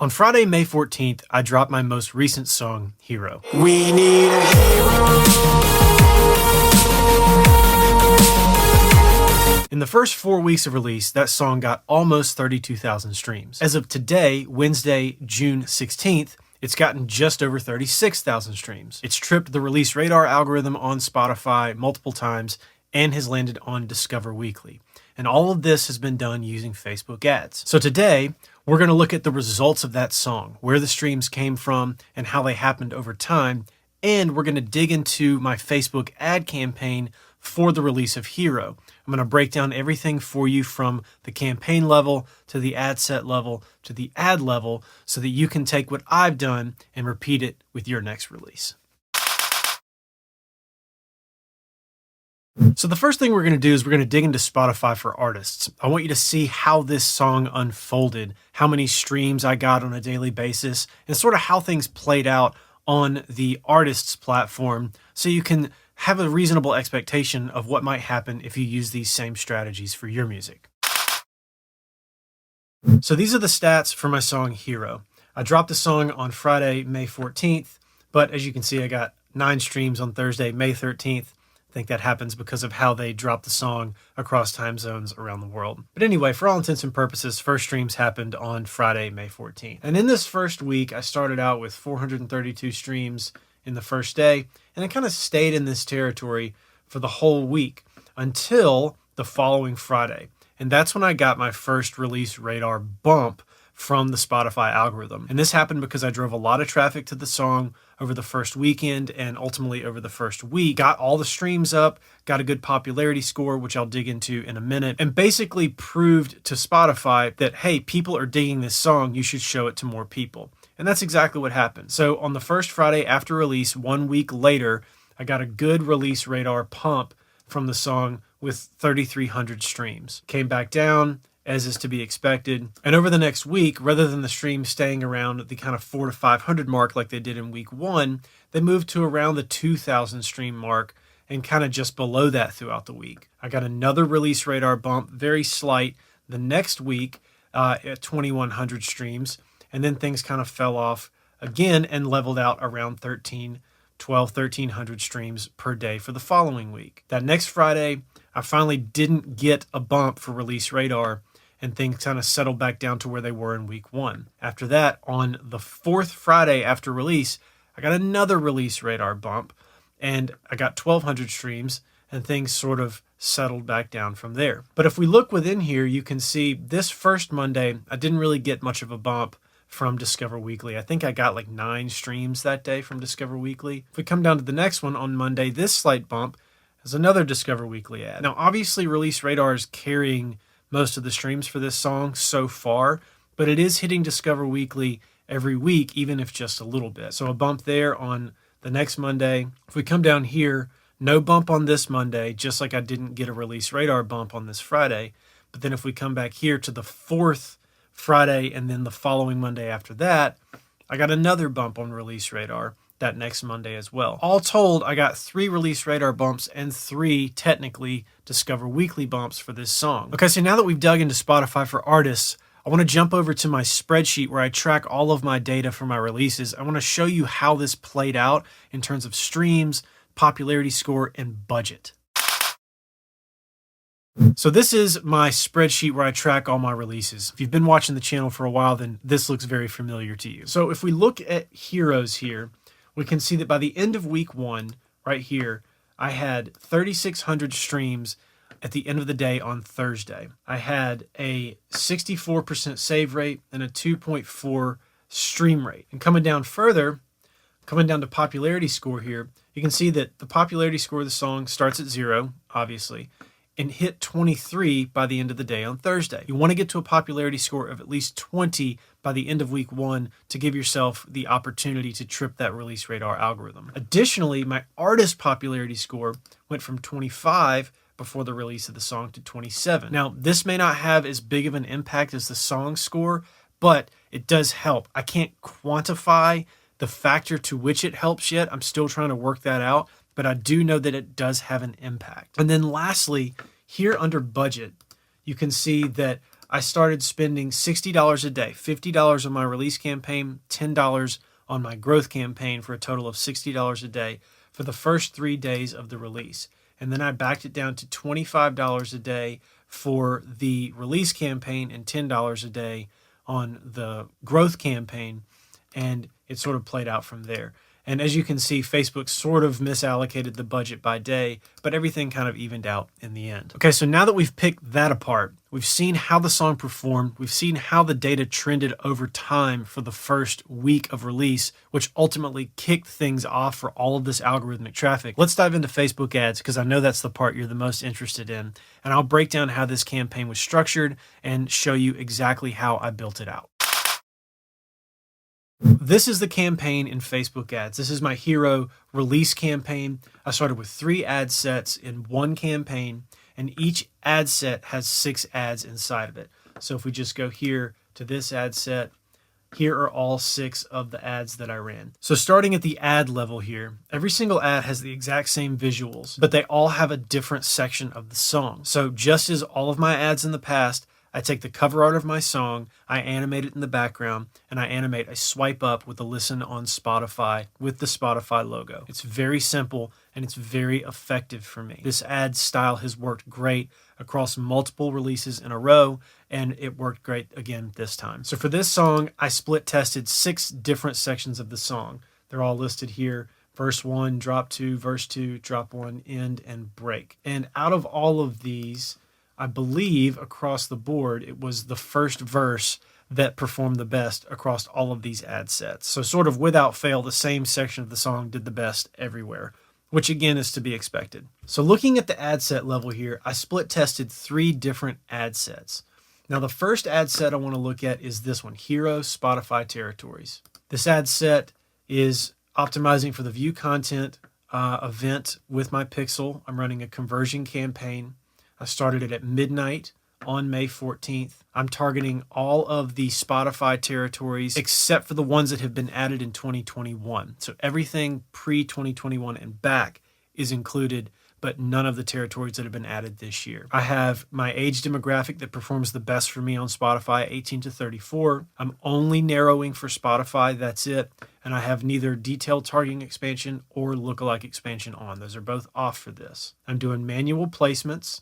On Friday, May 14th, I dropped my most recent song, Hero. We need a hero. In the first 4 weeks of release, that song got almost 32,000 streams. As of today, Wednesday, June 16th, it's gotten just over 36,000 streams. It's tripped the release radar algorithm on Spotify multiple times and has landed on Discover Weekly. And all of this has been done using Facebook ads. So today, we're going to look at the results of that song, where the streams came from and how they happened over time. And we're going to dig into my Facebook ad campaign for the release of Hero. I'm going to break down everything for you from the campaign level to the ad set level to the ad level so that you can take what I've done and repeat it with your next release. So the first thing we're going to do is we're going to dig into Spotify for artists. I want you to see how this song unfolded, how many streams I got on a daily basis, and sort of how things played out on the artists platform so you can have a reasonable expectation of what might happen if you use these same strategies for your music. So these are the stats for my song Hero. I dropped the song on Friday, May 14th, but as you can see, I got 9 streams on Thursday, May 13th. I think that happens because of how they drop the song across time zones around the world. But anyway, for all intents and purposes, first streams happened on Friday, May 14th. And in this first week, I started out with 432 streams in the first day, and it kind of stayed in this territory for the whole week until the following Friday. And that's when I got my first release radar bump from the Spotify algorithm. And this happened because I drove a lot of traffic to the song over the first weekend and ultimately over the first week, got all the streams up, got a good popularity score, which I'll dig into in a minute, and basically proved to Spotify that, hey, people are digging this song, you should show it to more people. And that's exactly what happened. So on the first Friday after release, 1 week later, I got a good release radar pump from the song with 3,300 streams. Came back down, as is to be expected. And over the next week, rather than the streams staying around the kind of 400 to 500 mark like they did in week 1, they moved to around the 2,000 stream mark and kind of just below that throughout the week. I got another release radar bump, very slight, the next week at 2,100 streams. And then things kind of fell off again and leveled out around 1,300 streams per day for the following week. That next Friday, I finally didn't get a bump for release radar, and things kind of settled back down to where they were in week 1. After that, on the 4th Friday after release, I got another release radar bump, and I got 1,200 streams, and things sort of settled back down from there. But if we look within here, you can see this first Monday, I didn't really get much of a bump from Discover Weekly. I think I got like 9 streams that day from Discover Weekly. If we come down to the next one on Monday, this slight bump is another Discover Weekly ad. Now, obviously, Release Radar is carrying most of the streams for this song so far, but it is hitting Discover Weekly every week, even if just a little bit. So a bump there on the next Monday. If we come down here, no bump on this Monday, just like I didn't get a Release Radar bump on this Friday. But then if we come back here to the 4th Friday and then the following Monday after that, I got another bump on Release Radar that next Monday as well. All told, I got 3 Release Radar bumps and 3 technically Discover Weekly bumps for this song. Okay, so now that we've dug into Spotify for artists, I want to jump over to my spreadsheet where I track all of my data for my releases. I want to show you how this played out in terms of streams, popularity score, and budget. So this is my spreadsheet where I track all my releases. If you've been watching the channel for a while, then this looks very familiar to you. So if we look at heroes here, we can see that by the end of week 1, right here, I had 3,600 streams at the end of the day on Thursday. I had a 64% save rate and a 2.4 stream rate. And coming down further, coming down to popularity score here, you can see that the popularity score of the song starts at 0, obviously, and hit 23 by the end of the day on Thursday. You want to get to a popularity score of at least 20 by the end of week 1 to give yourself the opportunity to trip that Release Radar algorithm. Additionally, my artist popularity score went from 25 before the release of the song to 27. Now, this may not have as big of an impact as the song score, but it does help. I can't quantify the factor to which it helps yet. I'm still trying to work that out, but I do know that it does have an impact. And then lastly, here under budget, you can see that I started spending $60 a day, $50 on my release campaign, $10 on my growth campaign, for a total of $60 a day for the first 3 days of the release. And then I backed it down to $25 a day for the release campaign and $10 a day on the growth campaign. And it sort of played out from there. And as you can see, Facebook sort of misallocated the budget by day, but everything kind of evened out in the end. Okay, so now that we've picked that apart, we've seen how the song performed, we've seen how the data trended over time for the first week of release, which ultimately kicked things off for all of this algorithmic traffic. Let's dive into Facebook ads, because I know that's the part you're the most interested in. And I'll break down how this campaign was structured and show you exactly how I built it out. This is the campaign in Facebook ads. This is my hero release campaign. I started with 3 ad sets in one campaign, and each ad set has 6 ads inside of it. So if we just go here to this ad set, here are all 6 of the ads that I ran. So starting at the ad level here, every single ad has the exact same visuals, but they all have a different section of the song. So just as all of my ads in the past, I take the cover art of my song, I animate it in the background, and I animate a swipe up with a listen on Spotify with the Spotify logo. It's very simple and it's very effective for me. This ad style has worked great across multiple releases in a row, and it worked great again this time. So for this song, I split tested 6 different sections of the song. They're all listed here. Verse 1, drop 2, verse 2, drop 1, end, and break. And out of all of these, I believe across the board, it was the first verse that performed the best across all of these ad sets. So sort of without fail, the same section of the song did the best everywhere, which again is to be expected. So looking at the ad set level here, I split tested 3 different ad sets. Now the first ad set I want to look at is this one, Hero Spotify Territories. This ad set is optimizing for the view content event with my pixel. I'm running a conversion campaign. I started it at midnight on May 14th. I'm targeting all of the Spotify territories except for the ones that have been added in 2021. So everything pre-2021 and back is included, but none of the territories that have been added this year. I have my age demographic that performs the best for me on Spotify, 18 to 34. I'm only narrowing for Spotify, that's it. And I have neither detailed targeting expansion or lookalike expansion on. Those are both off for this. I'm doing manual placements.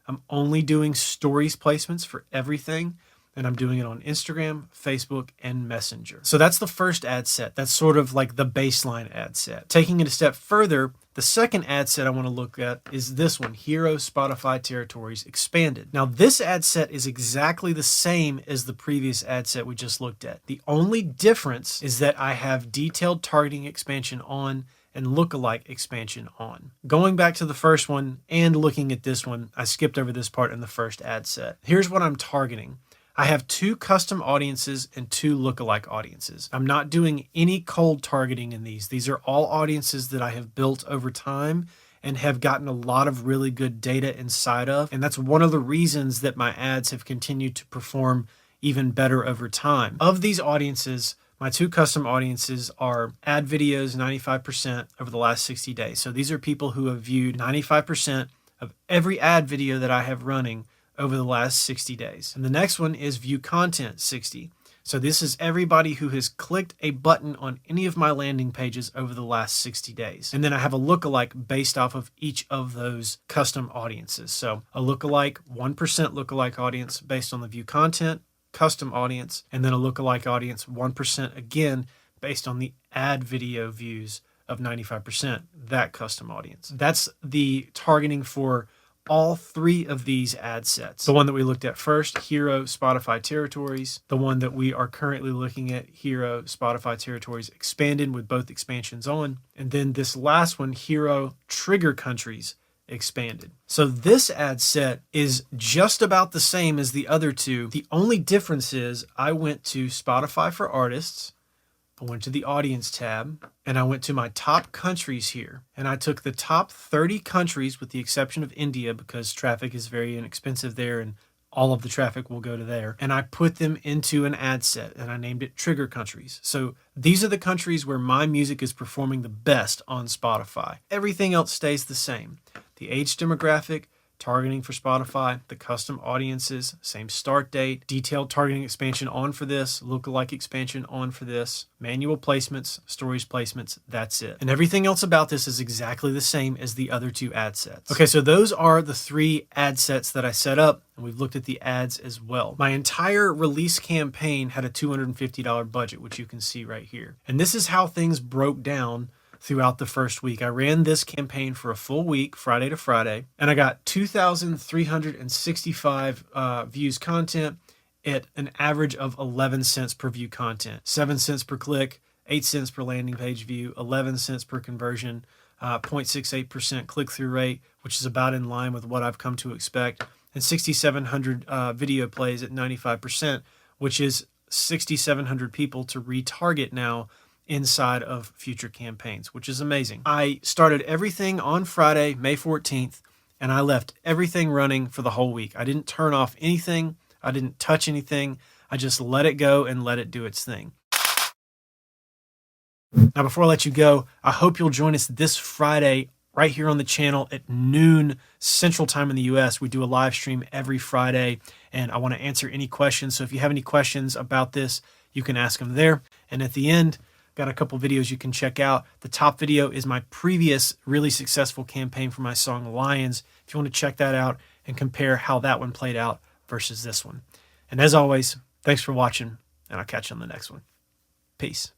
I'm only doing stories placements for everything, and I'm doing it on Instagram, Facebook, and Messenger. So that's the first ad set. That's sort of like the baseline ad set. Taking it a step further, the second ad set I want to look at is this one, Hero Spotify Territories Expanded. Now this ad set is exactly the same as the previous ad set we just looked at. The only difference is that I have detailed targeting expansion on and lookalike expansion on. Going back to the first one and looking at this one, I skipped over this part in the first ad set. Here's what I'm targeting. I have 2 custom audiences and 2 lookalike audiences. I'm not doing any cold targeting in these. These are all audiences that I have built over time and have gotten a lot of really good data inside of. And that's one of the reasons that my ads have continued to perform even better over time. Of these audiences, my 2 custom audiences are ad videos 95% over the last 60 days. So these are people who have viewed 95% of every ad video that I have running over the last 60 days. And the next one is view content 60. So this is everybody who has clicked a button on any of my landing pages over the last 60 days. And then I have a lookalike based off of each of those custom audiences. So a lookalike, 1% lookalike audience based on the view content, custom audience, and then a lookalike audience, 1% again, based on the ad video views of 95%, that custom audience. That's the targeting for all 3 of these ad sets. The one that we looked at first, Hero Spotify Territories. The one that we are currently looking at, Hero Spotify Territories Expanded with both expansions on. And then this last one, Hero Trigger Countries Expanded. So this ad set is just about the same as the other 2. The only difference is I went to Spotify for Artists, I went to the Audience tab, and I went to my top countries here. And I took the top 30 countries with the exception of India because traffic is very inexpensive there and all of the traffic will go to there. And I put them into an ad set and I named it Trigger Countries. So these are the countries where my music is performing the best on Spotify. Everything else stays the same. The age demographic, targeting for Spotify, the custom audiences, same start date, detailed targeting expansion on for this, lookalike expansion on for this, manual placements, stories placements, that's it. And everything else about this is exactly the same as the other two ad sets. Okay, so those are the 3 ad sets that I set up, and we've looked at the ads as well. My entire release campaign had a $250 budget, which you can see right here. And this is how things broke down throughout the first week. I ran this campaign for a full week, Friday to Friday, and I got 2,365 views content at an average of 11 cents per view content, 7 cents per click, 8 cents per landing page view, 11 cents per conversion, 0.68% click-through rate, which is about in line with what I've come to expect, and 6,700 video plays at 95%, which is 6,700 people to retarget now inside of future campaigns, which is amazing. I started everything on Friday, May 14th, and I left everything running for the whole week. I didn't turn off anything. I didn't touch anything. I just let it go and let it do its thing. Now, before I let you go, I hope you'll join us this Friday right here on the channel at noon Central Time in the US. We do a live stream every Friday, and I want to answer any questions. So if you have any questions about this, you can ask them there. And at the end, got a couple videos you can check out. The top video is my previous really successful campaign for my song Lions. If you want to check that out and compare how that one played out versus this one. And as always, thanks for watching, and I'll catch you on the next one. Peace.